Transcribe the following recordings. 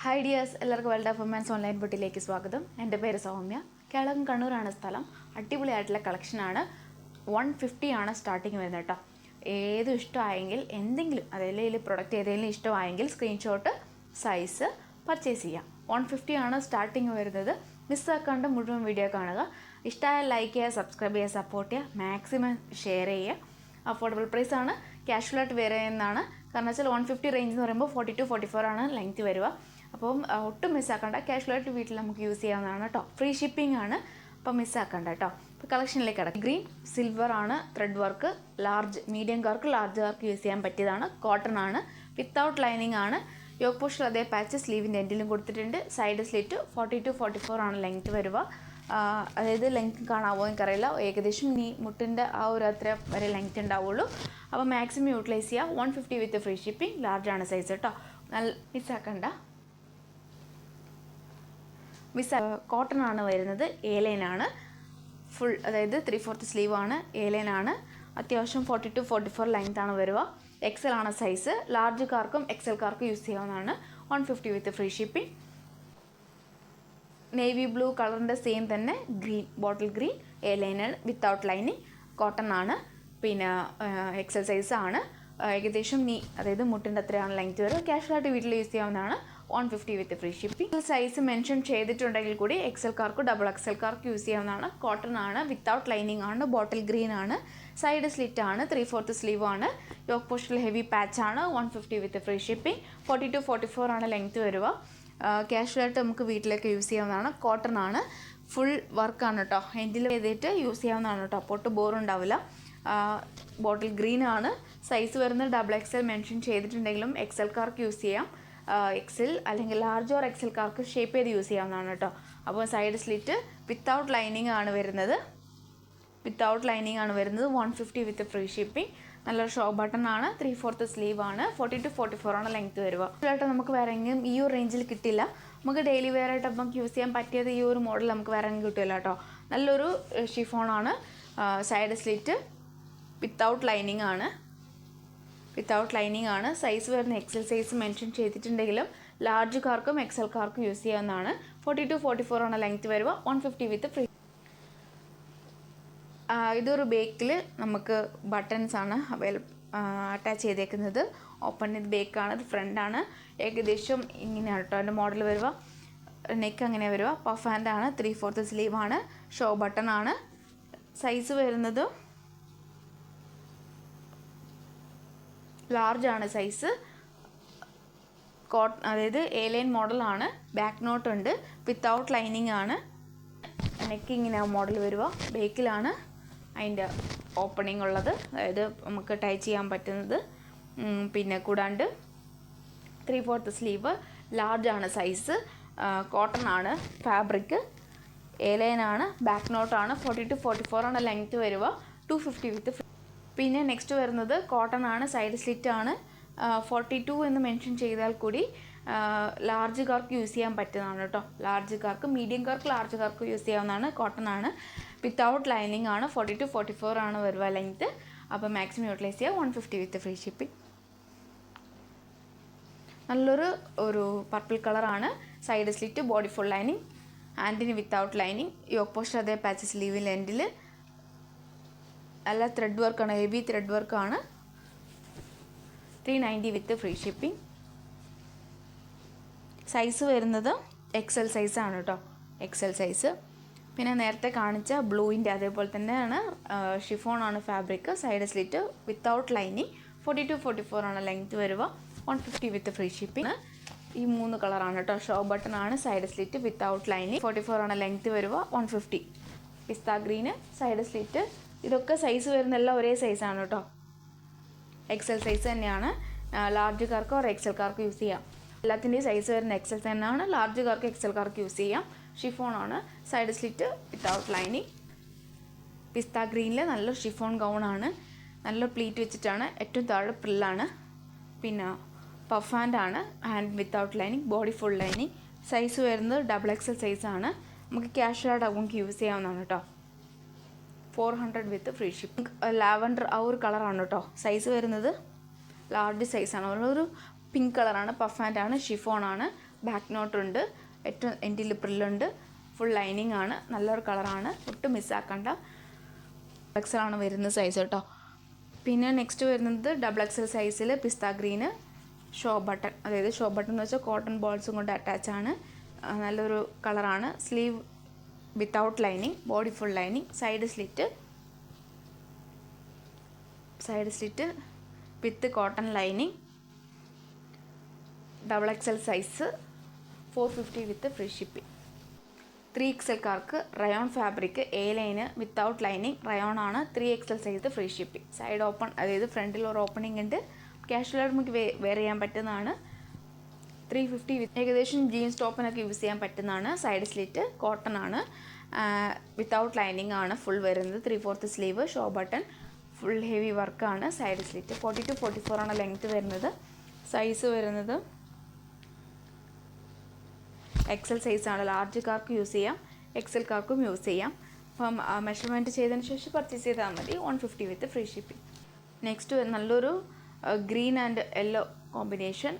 Hi dears, എല്ലാവർക്കും world of women's online ബുട്ടിലേക്ക് സ്വാഗതം. എൻ്റെ പേര് സൗമ്യ. കേരളം കണ്ണൂരാണ് സ്ഥലം. അടിപൊളിയായിട്ടുള്ള കളക്ഷനാണ്. 150 ആണ് സ്റ്റാർട്ടിങ് വരുന്നത് കേട്ടോ. ഏതും ഇഷ്ടമായെങ്കിൽ എന്തെങ്കിലും അതായത് പ്രൊഡക്റ്റ് ഏതെങ്കിലും ഇഷ്ടമായെങ്കിൽ സ്ക്രീൻഷോട്ട് സൈസ് പർച്ചേസ് ചെയ്യാം. 150 ആണ് സ്റ്റാർട്ടിങ് വരുന്നത്. മിസ്സാക്കാണ്ട് മുഴുവൻ വീഡിയോ കാണുക. ഇഷ്ടമായ ലൈക്ക് ചെയ്യുക, സബ്സ്ക്രൈബ് ചെയ്യുക, സപ്പോർട്ട് ചെയ്യുക, മാക്സിമം ഷെയർ ചെയ്യുക. അഫോർഡബിൾ പ്രൈസാണ്, ക്യാഷ്വലായിട്ട് വേറെ എന്നാണ്. കാരണം വെച്ചാൽ 150 റേഞ്ച് എന്ന് പറയുമ്പോൾ 42-44 ആണ് ലെങ്ത് വരിക. അപ്പം ഒട്ടും മിസ്സാക്കണ്ട. ക്യാഷ്വലായിട്ട് വീട്ടിൽ നമുക്ക് യൂസ് ചെയ്യാവുന്നതാണ് കേട്ടോ. ഫ്രീ ഷിപ്പിംഗ് ആണ്, അപ്പം മിസ്സാക്കണ്ട കേട്ടോ. ഇപ്പോൾ കളക്ഷനിലേക്ക് കിടക്കും. ഗ്രീൻ സിൽവർ ആണ്, ത്രെഡ് വർക്ക്, ലാർജ് മീഡിയംകാർക്ക് ലാർജുകാർക്ക് യൂസ് ചെയ്യാൻ പറ്റിയതാണ്. കോട്ടൺ ആണ്, വിത്തൗട്ട് ലൈനിങ് ആണ്. യോക്ക് പോസ്റ്റിൽ അതേ പാച്ച് സ്ലീവിൻ്റെ എൻഡിലും കൊടുത്തിട്ടുണ്ട്. സൈഡ് സ്ലിറ്റ് 42-44 ആണ് ലെങ്ത് വരിക. അതായത് ലെങ്ത് കാണാവോ എനിക്കറിയില്ല. ഏകദേശം നീ മുട്ടിൻ്റെ ആ ഒരു അത്ര വരെ ലെങ്ത് ഉണ്ടാവുള്ളൂ. അപ്പോൾ മാക്സിമം യൂട്ടിലൈസ് ചെയ്യുക. 150 വിത്ത് ഫ്രീ ഷിപ്പിംഗ്. ലാർജാണ് സൈസ് കേട്ടോ. നല്ല മിസ്സാക്കണ്ട. കോട്ടൺ ആണ് വരുന്നത്. ഏലൈനാണ് ഫുൾ, അതായത് 3/4 സ്ലീവ് ആണ്. ഏലൈനാണ്. അത്യാവശ്യം 42-44 ലെങ്ത് ആണ് വരിക. എക്സൽ ആണ് സൈസ്. ലാർജുകാർക്കും എക്സൽക്കാർക്കും യൂസ് ചെയ്യാവുന്നതാണ്. 150 with free shipping. Navy blue കളറിൻ്റെ സെയിം തന്നെ ഗ്രീൻ, ബോട്ടിൽ ഗ്രീൻ, എയർലൈനർ വിത്തൗട്ട് ലൈനിങ്. കോട്ടൺ ആണ്. പിന്നെ എക്സൽ സൈസ് ആണ്. ഏകദേശം അതായത് മുട്ടിൻ്റെ അത്രയാണ് ലെങ്ത് വരും. ക്യാഷ്വലായിട്ട് വീട്ടിൽ യൂസ് ചെയ്യാവുന്നതാണ്. 150 with free shipping. Size mention ചെയ്തിട്ടുണ്ടെങ്കിൽ കൂടി എക്സൽക്കാർക്ക് ഡബിൾ എക്സൽക്കാർക്ക് യൂസ് ചെയ്യാവുന്നതാണ്. കോട്ടൺ ആണ്, വിത്തൗട്ട് ലൈനിങ് ആണ്, ബോട്ടിൽ ഗ്രീൻ ആണ്, സൈഡ് സ്ലിറ്റ് ആണ്, 3/4 സ്ലീവ് ആണ്. യോക്ക് പോസ്റ്റിൽ ഹെവി പാച്ച് ആണ്. 150 വിത്ത് ഫ്രീ ഷിപ്പിംഗ്. 42-44 ആണ് ലെങ്ത് വരിക. ക്യാഷ്വലായിട്ട് നമുക്ക് വീട്ടിലേക്ക് യൂസ് ചെയ്യാവുന്നതാണ്. കോട്ടൺ ആണ്, ഫുൾ വർക്കാണ് കേട്ടോ. എൻഡിൽ ചെയ്തിട്ട് യൂസ് ചെയ്യാവുന്നതാണ് കേട്ടോ. പൊട്ട് ബോറുണ്ടാവില്ല. ബോട്ടിൽ ഗ്രീൻ ആണ്. സൈസ് വരുന്നത് ഡബിൾ എക്സൽ മെൻഷൻ ചെയ്തിട്ടുണ്ടെങ്കിലും എക്സൽക്കാർക്ക് യൂസ് ചെയ്യാം. എക്സൽ അല്ലെങ്കിൽ ലാർജ് ഓർ എക്സൽക്കാർക്ക് ഷേപ്പ് ചെയ്ത് യൂസ് ചെയ്യാവുന്നതാണ് കേട്ടോ. അപ്പോൾ സൈഡ് സ്ലിറ്റ് വിത്തൗട്ട് ലൈനിങ് ആണ് വരുന്നത്. 150 വിത്ത് ഫ്രീ ഷിപ്പിംഗ്. നല്ലൊരു ഷോ ബട്ടൺ ആണ്. 3/4 സ്ലീവ് ആണ്. 42-44 ആണ് ലെങ്ത് വരിക. ആയിട്ട് നമുക്ക് വേറെ എങ്കിലും ഈ ഒരു റേഞ്ചിൽ കിട്ടില്ല. നമുക്ക് ഡെയിലി വെയർ ആയിട്ട് നമുക്ക് യൂസ് ചെയ്യാൻ പറ്റിയത് ഈ ഒരു മോഡൽ നമുക്ക് വേറെ എങ്കിലും കിട്ടില്ല കേട്ടോ. നല്ലൊരു ഷിഫോണാണ്. സൈഡ് സ്ലിറ്റ് വിത്തൗട്ട് ലൈനിങ് ആണ്. സൈസ് വരുന്ന എക്സൽ സൈസ് മെൻഷൻ ചെയ്തിട്ടുണ്ടെങ്കിലും ലാർജുകാർക്കും എക്സൽക്കാർക്കും യൂസ് ചെയ്യാവുന്നതാണ്. 42-44 ആണ് ലെങ്ത് വരിക. 150 വിത്ത് ഫ്രീ. ഇതൊരു ബേക്കിൽ നമുക്ക് ബട്ടൺസ് ആണ് അറ്റാച്ച് ചെയ്തേക്കുന്നത്. ഓപ്പൺ ഇത് ബേക്കാണ്, ഇത് ഫ്രണ്ടാണ്. ഏകദേശം ഇങ്ങനെയാണ് കേട്ടോ അതിൻ്റെ മോഡൽ വരിക. നെക്ക് അങ്ങനെ വരിക. പഫ് ഹാൻഡ് ആണ്. 3/4 സ്ലീവ് ആണ്. ഷോ ബട്ടൺ ആണ്. സൈസ് വരുന്നത് ലാർജ് ആണ് സൈസ്. അതായത് എ-ലൈൻ മോഡലാണ്. ബാക്ക് നോട്ട് ഉണ്ട്. വിത്തൗട്ട് ലൈനിങ് ആണ്. നെക്ക് ഇങ്ങനെ മോഡൽ വരിക. ബേക്കിലാണ് അതിൻ്റെ ഓപ്പണിംഗ് ഉള്ളത്, അതായത് നമുക്ക് ടൈ ചെയ്യാൻ പറ്റുന്നത്. പിന്നെ കൂടാണ്ട് 3/4 സ്ലീവ്. ലാർജ് ആണ് സൈസ്. കോട്ടൺ ആണ് ഫാബ്രിക്. എ-ലൈൻ ആണ്. ബാക്ക് നോട്ടാണ്. 42-44 ആണ് ലെങ്ത് വരിക. 250 വിത്ത്. പിന്നെ നെക്സ്റ്റ് വരുന്നത് കോട്ടൺ ആണ്. സൈഡ് സ്ലിറ്റ് ആണ്. 42 എന്ന് മെൻഷൻ ചെയ്താൽ കൂടി ലാർജുകാർക്ക് യൂസ് ചെയ്യാൻ പറ്റുന്നതാണ് കേട്ടോ. ലാർജുകാർക്ക്, മീഡിയംകാർക്ക്, ലാർജുകാർക്ക് യൂസ് ചെയ്യാവുന്നതാണ്. കോട്ടൺ ആണ്. വിത്തൗട്ട് ലൈനിങ് ആണ്. 42-44 ആണ് വരുക ലെങ്ത്. അപ്പോൾ മാക്സിമം യൂട്ടിലൈസ് ചെയ്യുക. 150 വിത്ത് ഫ്രീ ഷിപ്പിംഗ്. നല്ലൊരു പർപ്പിൾ കളറാണ്. Side slit, body full lining, ഹാൻഡിന് വിത്തൗട്ട് ലൈനിങ്. യോക്ക് പോസ്റ്റ് അതേ പാച്ച് സ്ലീവിൽ എൻഡിൽ നല്ല ത്രെഡ് വർക്കാണ്, ഹെവി ത്രെഡ് വർക്കാണ്. 390 വിത്ത് ഫ്രീ ഷിപ്പിംഗ്. സൈസ് വരുന്നത് എക്സൽ സൈസാണ് കേട്ടോ. XL size. പിന്നെ നേരത്തെ കാണിച്ച ബ്ലൂവിൻ്റെ അതേപോലെ തന്നെയാണ്. ഷിഫോണാണ് fabric. Side slit without lining. 42-44 ആണ് ലെങ്ത് വരിക. 150 വിത്ത് ഫ്രീ ഷിപ്പിംഗ്. ഈ 3 കളറാണ് കേട്ടോ. ഷോ ബട്ടൺ ആണ്. Side slit without lining. 44 ആണ് ലെങ്ത് വരിക. 150. പിസ്ത ഗ്രീന്. Side slit. ഇതൊക്കെ സൈസ് വരുന്നെല്ലാം ഒരേ സൈസാണ് കേട്ടോ. എക്സൽ സൈസ് തന്നെയാണ്. ലാർജുകാർക്ക് ഓർ എക്സൽക്കാർക്ക് യൂസ് ചെയ്യാം. എല്ലാത്തിൻ്റെയും സൈസ് വരുന്ന എക്സൽ തന്നെയാണ്. ലാർജുകാർക്ക് എക്സൽക്കാർക്ക് യൂസ് ചെയ്യാം. ഷിഫോണാണ്. Side slit without lining. Pista ഗ്രീനിൽ നല്ല ഷിഫോൺ ഗൗണാണ്. നല്ല പ്ലീറ്റ് വെച്ചിട്ടാണ്. ഏറ്റവും താഴെ പ്രില്ലാണ്. പിന്നെ പഫ് ഹാൻഡ് ആണ്. Hand without lining, body full lining. Size വരുന്നത് ഡബിൾ എക്സൽ സൈസാണ്. നമുക്ക് ക്യാഷ്വലായിട്ട് നമുക്ക് യൂസ് ചെയ്യാവുന്നതാണ് കേട്ടോ. 400 വിത്ത് ഫ്രീ ഷിപ്പിംഗ്. ലാവൻഡർ ആ ഒരു കളറാണ് കേട്ടോ. സൈസ് വരുന്നത് ലാർജ് സൈസാണ്. ഒരു പിങ്ക് കളറാണ്. പഫ് ഹാൻഡ് ആണ്. ഷിഫോൺ ആണ്. ബാക്ക് നോട്ടുണ്ട്, ഏറ്റവും എൻഡിൽ പ്രില്ലുണ്ട്, ഫുൾ ലൈനിങ് ആണ്, നല്ലൊരു കളറാണ്, ഒട്ടും മിസ്സാക്കണ്ട. XL ആണ് വരുന്ന സൈസ് കേട്ടോ. പിന്നെ നെക്സ്റ്റ് വരുന്നത് XXL സൈസിൽ പിസ്ത ഗ്രീന്, ഷോ ബട്ടൺ, അതായത് ഷോ ബട്ടൺ എന്ന് വെച്ചാൽ കോട്ടൺ ബോൾസും കൊണ്ട് അറ്റാച്ച് ആണ്, നല്ലൊരു കളറാണ്. Sleeve without lining, body full lining, side slit with cotton lining, XXL size 450 with free shipping. 3XLക്കാർക്ക് rayon fabric, A line without lining, rayon ആണ്, 3XL size free shipping. Side open, അതായത് ഫ്രണ്ടിൽ ഒരു ഓപ്പണിംഗ് ഉണ്ട്, കാഷ്വലായിട്ട് നമുക്ക് വെയർ ചെയ്യാൻ പറ്റുന്നതാണ്. 350 വിത്ത് ഏകദേശം ജീൻസ് ടോപ്പിനൊക്കെ യൂസ് ചെയ്യാൻ പറ്റുന്നതാണ്. സൈഡ് സ്ലിറ്റ് കോട്ടൺ ആണ്, വിത്തൗട്ട് ലൈനിങ് ആണ് ഫുൾ വരുന്നത്. 3/4 sleeve, show button, full heavy വർക്കാണ്. സൈഡ് സ്ലിറ്റ് 40 to 44 ആണ് ലെങ്ത്ത് വരുന്നത്. സൈസ് വരുന്നത് XL സൈസാണ്. ലാർജുകാർക്ക് യൂസ് ചെയ്യാം, XLക്കാർക്കും യൂസ് ചെയ്യാം. അപ്പം മെഷർമെൻറ്റ് ചെയ്തതിന് ശേഷം പർച്ചേസ് ചെയ്താൽ മതി. 150 വിത്ത് ഫ്രീ ഷിപ്പിംഗ്. നെക്സ്റ്റ് നല്ലൊരു green and yellow combination,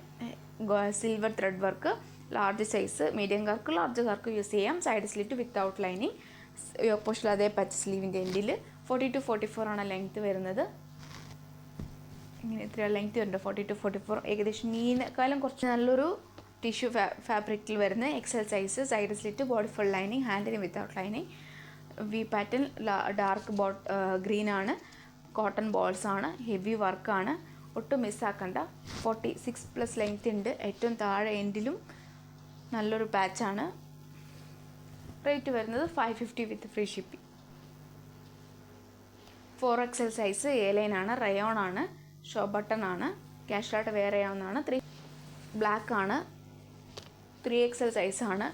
silver thread work, large size, മീഡിയംകാർക്ക് ലാർജുകാർക്ക് യൂസ് ചെയ്യാം. Side slit without lining, opposite അതേ പച്ച സ്ലീവിൻ്റെ എൻഡിൽ. 40 to 44 ആണ് ലെങ്ത്ത് വരുന്നത്. ഇങ്ങനെ ഇത്രയും ലെങ്ത്ത് വരുന്നുണ്ട്, 40 to 44. ഏകദേശം നീനേക്കാളും കുറച്ച് നല്ലൊരു ടിഷ്യൂ ഫാബ്രിക്കിൽ വരുന്ന XL size, side slit, body full lining, ഹാൻഡിന് without lining, V pattern, dark green ആണ്, കോട്ടൺ ബോൾസ് ആണ്, ഹെവി വർക്കാണ്, ഒട്ടും മിസ്സാക്കണ്ട. 46+ ലെങ്ത് ഉണ്ട്. ഏറ്റവും താഴെ എൻഡിലും നല്ലൊരു പാച്ചാണ്. റേറ്റ് വരുന്നത് 550 with free shipping. 4XL size, A line ആണ്, റയോൺ ആണ്, ഷോ ബട്ടൺ ആണ്, ക്യാഷ്വലായിട്ട് വെയർ ചെയ്യാവുന്നതാണ്. ബ്ലാക്ക് ആണ്, 3XL സൈസാണ്,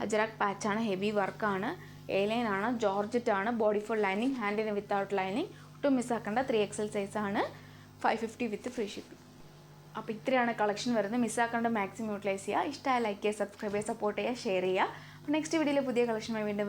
അജറാക്ക് പാച്ചാണ്, ഹെവി വർക്കാണ്, എ ലൈൻ ആണ്, ജോർജറ്റ് ആണ്, ബോഡി ഫുൾ ലൈനിങ്, ഹാൻഡിന് വിത്തൗട്ട് ലൈനിങ്, ഒട്ടും മിസ്സാക്കേണ്ട. 3XL സൈസാണ്, 550 വിത്ത് ഫ്രീ ഷിപ്പിംഗ്. അപ്പോൾ ഇത്രയാണ് കളക്ഷൻ വരുന്നത്. മിസ്സാക്കേണ്ട മാക്സിമം യൂട്ടിലൈസ് ചെയ്യുക. ഇഷ്ടമായ ലൈക്ക് ചെയ്യുക, സബ്സ്ക്രൈബ് ചെയ്യുക, സപ്പോർട്ട് ചെയ്യുക, ഷെയർ ചെയ്യുക. അപ്പോൾ നെക്സ്റ്റ് വീഡിയോയിൽ പുതിയ കളക്ഷനുമായി വീണ്ടും